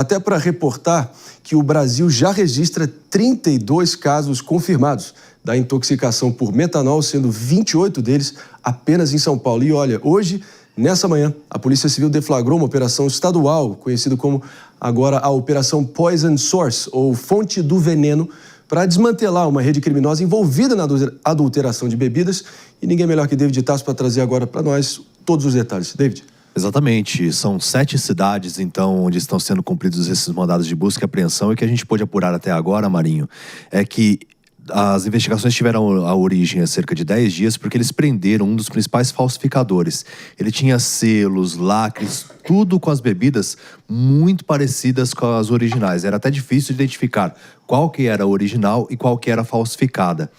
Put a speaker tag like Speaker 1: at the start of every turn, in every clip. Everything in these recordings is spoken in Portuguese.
Speaker 1: até para reportar que o Brasil já registra 32 casos confirmados da intoxicação por metanol, sendo 28 deles apenas em São Paulo. E olha, hoje, nessa manhã, a Polícia Civil deflagrou uma operação estadual, conhecida como agora a Operação Poison Source, ou Fonte do Veneno, para desmantelar uma rede criminosa envolvida na adulteração de bebidas. E ninguém melhor que David Tasso para trazer agora para nós todos os detalhes. David.
Speaker 2: Exatamente, são 7 cidades, então, onde estão sendo cumpridos esses mandados de busca e apreensão, e o que a gente pôde apurar até agora, Marinho, é que as investigações tiveram a origem há cerca de 10 dias porque eles prenderam um dos principais falsificadores. Ele tinha selos, lacres, tudo com as bebidas muito parecidas com as originais. Era até difícil de identificar qual que era a original e qual que era a falsificada.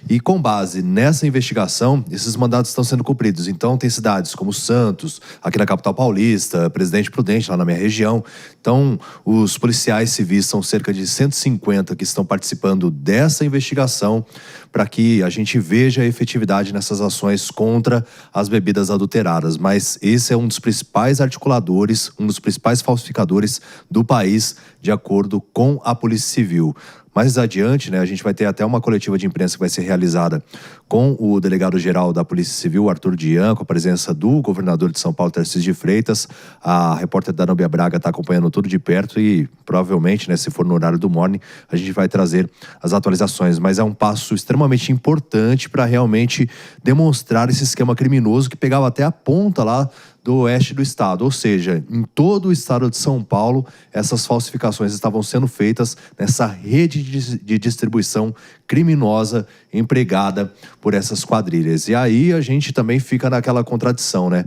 Speaker 2: E com base nessa investigação, esses mandados estão sendo cumpridos. Então tem cidades como Santos, aqui na capital paulista, Presidente Prudente, lá na minha região. Então os policiais civis são cerca de 150 que estão participando dessa investigação para que a gente veja a efetividade nessas ações contra as bebidas adulteradas. Mas esse é um dos principais articuladores, um dos principais falsificadores do país, de acordo com a Polícia Civil. Mais adiante, né, a gente vai ter até uma coletiva de imprensa que vai ser realizada com o delegado-geral da Polícia Civil, Arthur Dian, com a presença do governador de São Paulo, Tarcísio de Freitas. A repórter Danúbia Braga está acompanhando tudo de perto e provavelmente, né, se for no horário do morning, a gente vai trazer as atualizações. Mas é um passo extremamente importante para realmente demonstrar esse esquema criminoso que pegava até a ponta lá do oeste do estado, ou seja, em todo o estado de São Paulo, essas falsificações estavam sendo feitas nessa rede de distribuição criminosa empregada por essas quadrilhas. E aí a gente também fica naquela contradição, né?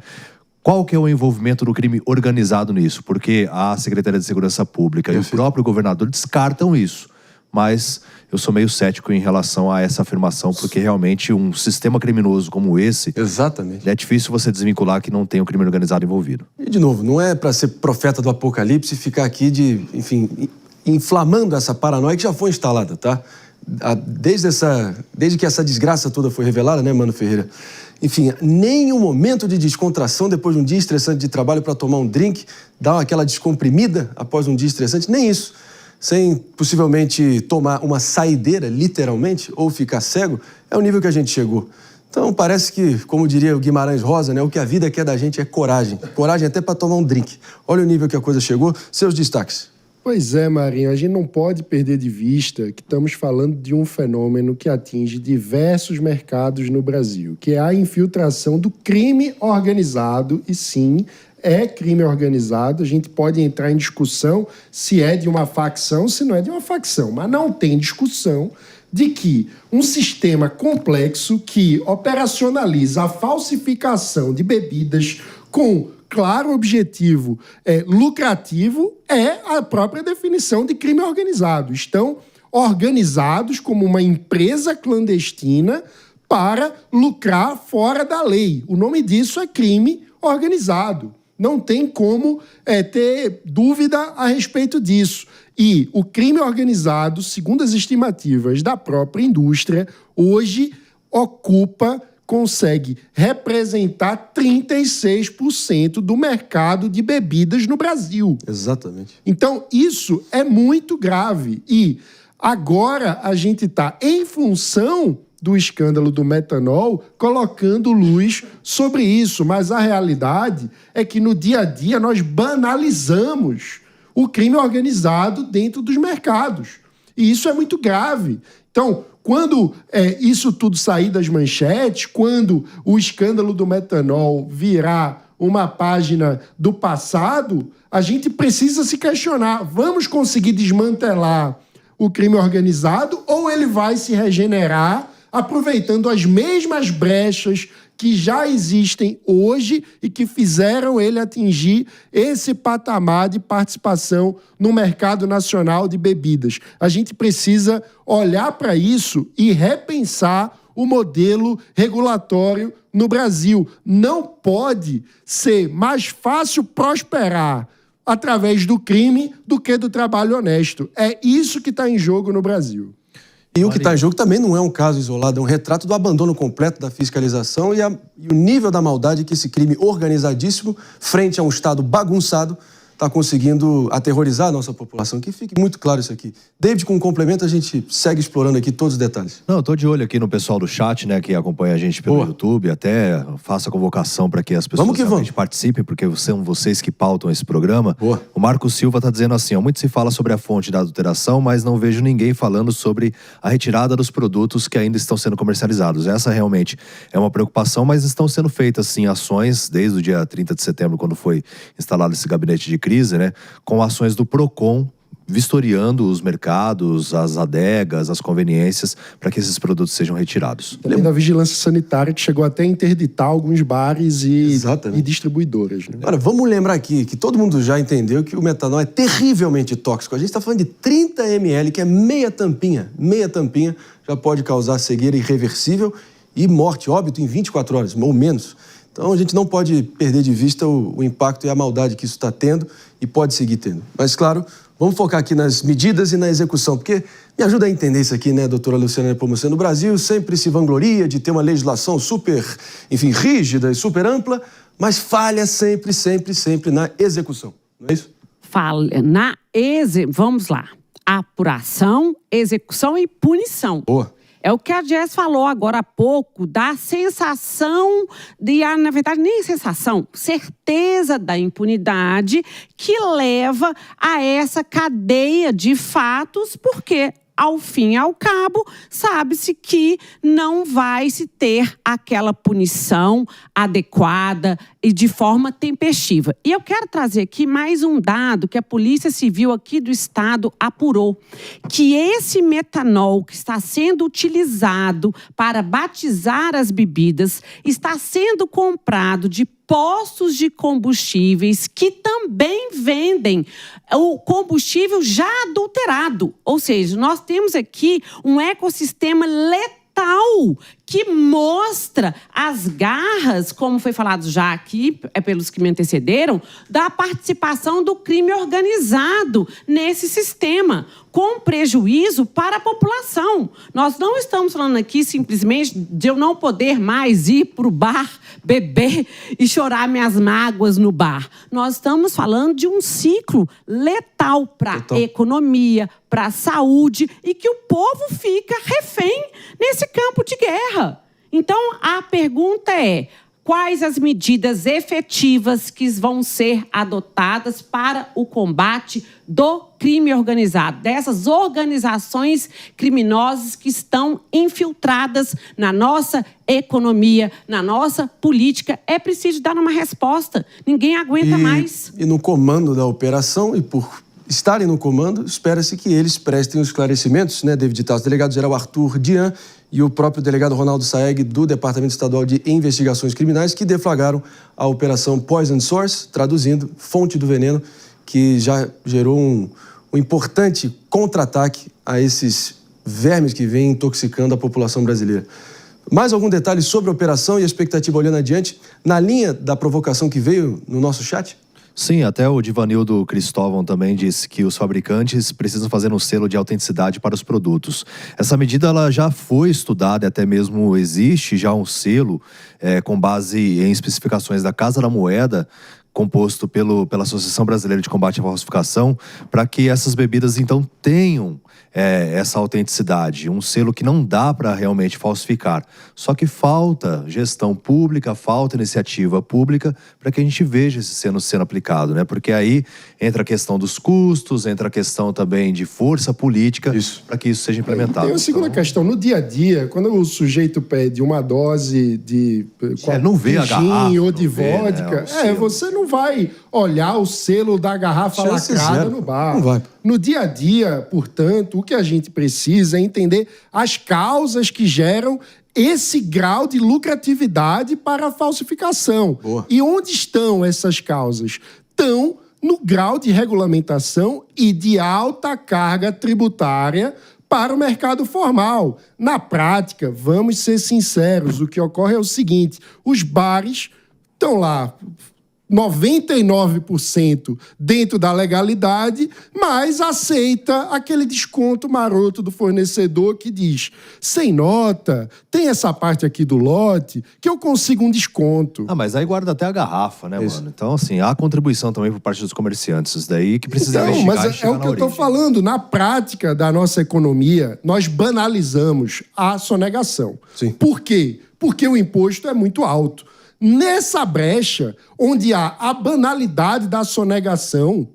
Speaker 2: Qual que é o envolvimento do crime organizado nisso? Porque a Secretaria de Segurança Pública e o próprio governador descartam isso. Mas eu sou meio cético em relação a essa afirmação, porque realmente um sistema criminoso como esse...
Speaker 1: Exatamente.
Speaker 2: É difícil você desvincular que não tem o crime organizado envolvido.
Speaker 1: E, de novo, não é para ser profeta do apocalipse ficar aqui inflamando essa paranoia que já foi instalada, tá? Desde que essa desgraça toda foi revelada, né, Mano Ferreira? Enfim, nem um momento de descontração depois de um dia estressante de trabalho para tomar um drink, dar aquela descomprimida após um dia estressante, nem isso. Sem possivelmente tomar uma saideira, literalmente, ou ficar cego, é o nível que a gente chegou. Então, parece que, como diria o Guimarães Rosa, né, o que a vida quer da gente é coragem. Coragem até para tomar um drink. Olha o nível que a coisa chegou. Seus destaques.
Speaker 3: Pois é, Marinho, a gente não pode perder de vista que estamos falando de um fenômeno que atinge diversos mercados no Brasil, que é a infiltração do crime organizado, e sim, é crime organizado. A gente pode entrar em discussão se é de uma facção, se não é de uma facção, mas não tem discussão de que um sistema complexo que operacionaliza a falsificação de bebidas com claro objetivo lucrativo é a própria definição de crime organizado. Estão organizados como uma empresa clandestina para lucrar fora da lei. O nome disso é crime organizado. Não tem como ter dúvida a respeito disso. E o crime organizado, segundo as estimativas da própria indústria, hoje consegue representar 36% do mercado de bebidas no Brasil.
Speaker 1: Exatamente.
Speaker 3: Então, isso é muito grave. E agora a gente está, em função do escândalo do metanol, colocando luz sobre isso. Mas a realidade é que no dia a dia nós banalizamos o crime organizado dentro dos mercados. E isso é muito grave. Então, quando isso tudo sair das manchetes, quando o escândalo do metanol virar uma página do passado, a gente precisa se questionar: vamos conseguir desmantelar o crime organizado ou ele vai se regenerar aproveitando as mesmas brechas que já existem hoje e que fizeram ele atingir esse patamar de participação no mercado nacional de bebidas? A gente precisa olhar para isso e repensar o modelo regulatório no Brasil. Não pode ser mais fácil prosperar através do crime do que do trabalho honesto. É isso que está em jogo no Brasil.
Speaker 1: E o que está em jogo também não é um caso isolado, é um retrato do abandono completo da fiscalização e o nível da maldade que esse crime organizadíssimo, frente a um Estado bagunçado, está conseguindo aterrorizar a nossa população. Que fique muito claro isso aqui. David, com um complemento, a gente segue explorando aqui todos os detalhes.
Speaker 2: Não, eu tô de olho aqui no pessoal do chat, né, que acompanha a gente pelo YouTube, até faço a convocação para que as pessoas realmente participem, porque são vocês que pautam esse programa.
Speaker 1: Boa.
Speaker 2: O Marco Silva tá dizendo assim, ó, muito se fala sobre a fonte da adulteração, mas não vejo ninguém falando sobre a retirada dos produtos que ainda estão sendo comercializados. Essa realmente é uma preocupação, mas estão sendo feitas, sim, ações desde o dia 30 de setembro, quando foi instalado esse gabinete de crise, né, com ações do PROCON, vistoriando os mercados, as adegas, as conveniências, para que esses produtos sejam retirados.
Speaker 3: Também da vigilância sanitária, que chegou até a interditar alguns bares e distribuidoras. Né?
Speaker 1: Agora, vamos lembrar aqui que todo mundo já entendeu que o metanol é terrivelmente tóxico. A gente está falando de 30 ml, que é meia tampinha já pode causar cegueira irreversível e morte, óbito em 24 horas, ou menos. Então, a gente não pode perder de vista o impacto e a maldade que isso está tendo e pode seguir tendo. Mas, claro, vamos focar aqui nas medidas e na execução, porque me ajuda a entender isso aqui, né, doutora Luciana Nepomuceno? O Brasil sempre se vangloria de ter uma legislação super, enfim, rígida e super ampla, mas falha sempre na execução, não é isso?
Speaker 4: Falha vamos lá. Apuração, execução e punição.
Speaker 1: Boa.
Speaker 4: É o que a Jess falou agora há pouco, da sensação na verdade, nem sensação, certeza da impunidade que leva a essa cadeia de fatos, porque, ao fim e ao cabo, sabe-se que não vai se ter aquela punição adequada e de forma tempestiva. E eu quero trazer aqui mais um dado que a Polícia Civil aqui do Estado apurou, que esse metanol que está sendo utilizado para batizar as bebidas está sendo comprado de postos de combustíveis que também vendem o combustível já adulterado. Ou seja, nós temos aqui um ecossistema letal que mostra as garras, como foi falado já aqui, pelos que me antecederam, da participação do crime organizado nesse sistema, com prejuízo para a população. Nós não estamos falando aqui simplesmente de eu não poder mais ir para o bar, beber e chorar minhas mágoas no bar. Nós estamos falando de um ciclo letal para a economia, para a saúde, e que o povo fica refém nesse campo de guerra. Então, a pergunta é: quais as medidas efetivas que vão ser adotadas para o combate do crime organizado, dessas organizações criminosas que estão infiltradas na nossa economia, na nossa política? É preciso dar uma resposta. Ninguém aguenta mais.
Speaker 1: E no comando da operação, e por estarem no comando, espera-se que eles prestem os esclarecimentos, né, David Tasso, o delegado-geral Arthur Dian e o próprio delegado Ronaldo Saeg, do Departamento Estadual de Investigações Criminais, que deflagraram a operação Poison Source, traduzindo, fonte do veneno, que já gerou um importante contra-ataque a esses vermes que vêm intoxicando a população brasileira. Mais algum detalhe sobre a operação e a expectativa olhando adiante, na linha da provocação que veio no nosso chat?
Speaker 2: Sim, até o Divanildo Cristóvão também disse que os fabricantes precisam fazer um selo de autenticidade para os produtos. Essa medida ela já foi estudada e até mesmo existe já um selo com base em especificações da Casa da Moeda, composto pela Associação Brasileira de Combate à Falsificação, para que essas bebidas então tenham essa autenticidade, um selo que não dá para realmente falsificar. Só que falta gestão pública, falta iniciativa pública para que a gente veja esse selo sendo aplicado, né? Porque aí entra a questão dos custos, entra a questão também de força política para que isso seja implementado.
Speaker 3: Tem uma segunda questão, no dia a dia, quando o sujeito pede uma dose de
Speaker 2: não vê a garrafa,
Speaker 3: ou de vodka, você não vai olhar o selo da garrafa lacrada no bar.
Speaker 1: Não vai.
Speaker 3: No dia a dia, portanto, o que a gente precisa é entender as causas que geram esse grau de lucratividade para a falsificação.
Speaker 1: Boa.
Speaker 3: E onde estão essas causas? Estão no grau de regulamentação e de alta carga tributária para o mercado formal. Na prática, vamos ser sinceros, o que ocorre é o seguinte: os bares estão lá 99% dentro da legalidade, mas aceita aquele desconto maroto do fornecedor que diz, sem nota, tem essa parte aqui do lote, que eu consigo um desconto.
Speaker 2: Ah, mas aí guarda até a garrafa, né, mano? Então, assim, há contribuição também por parte dos comerciantes. Isso daí que precisa investigar.
Speaker 3: Mas é o que eu tô falando. Na prática da nossa economia, nós banalizamos a sonegação.
Speaker 1: Sim.
Speaker 3: Por quê? Porque o imposto é muito alto. Nessa brecha, onde há a banalidade da sonegação,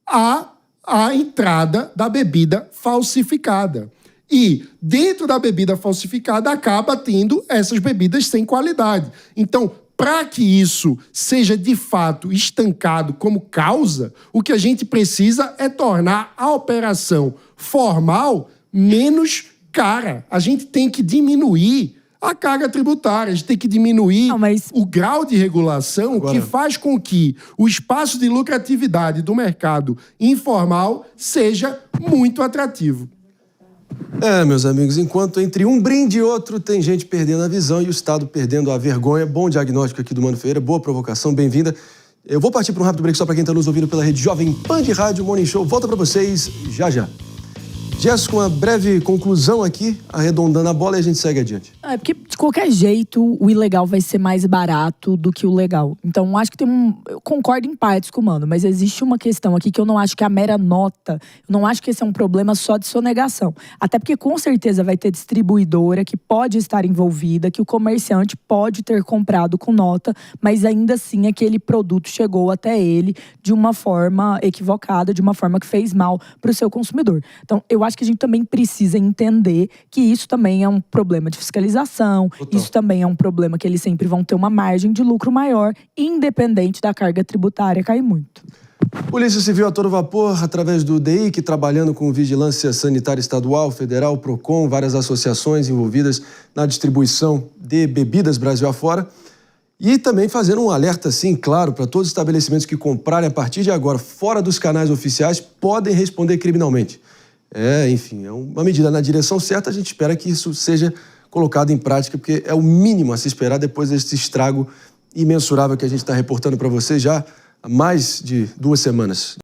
Speaker 3: há a entrada da bebida falsificada. E dentro da bebida falsificada acaba tendo essas bebidas sem qualidade. Então, para que isso seja de fato estancado como causa, o que a gente precisa é tornar a operação formal menos cara. A gente tem que diminuir a carga tributária, a gente tem que diminuir o grau de regulação que faz com que o espaço de lucratividade do mercado informal seja muito atrativo.
Speaker 1: Meus amigos, enquanto entre um brinde e outro tem gente perdendo a visão e o Estado perdendo a vergonha. Bom diagnóstico aqui do Mano Ferreira, boa provocação, bem-vinda. Eu vou partir para um rápido break só para quem está nos ouvindo pela rede Jovem Pan de Rádio Morning Show. Volta para vocês já já. Jess, com uma breve conclusão aqui, arredondando a bola e a gente segue adiante.
Speaker 5: É porque, de qualquer jeito, o ilegal vai ser mais barato do que o legal. Então, acho que eu concordo em partes com o Mano, mas existe uma questão aqui que eu não acho que a mera nota, eu não acho que esse é um problema só de sonegação. Até porque, com certeza, vai ter distribuidora que pode estar envolvida, que o comerciante pode ter comprado com nota, mas ainda assim aquele produto chegou até ele de uma forma equivocada, de uma forma que fez mal para o seu consumidor. Então, eu acho que a gente também precisa entender que isso também é um problema de fiscalização, isso também é um problema que eles sempre vão ter uma margem de lucro maior, independente da carga tributária cair muito.
Speaker 1: Polícia Civil a todo vapor, através do DEIC, trabalhando com Vigilância Sanitária Estadual, Federal, PROCON, várias associações envolvidas na distribuição de bebidas Brasil afora. E também fazendo um alerta, sim, claro, para todos os estabelecimentos que comprarem a partir de agora fora dos canais oficiais podem responder criminalmente. Enfim, é uma medida na direção certa, a gente espera que isso seja colocado em prática, porque é o mínimo a se esperar depois desse estrago imensurável que a gente está reportando para vocês já há mais de 2 semanas.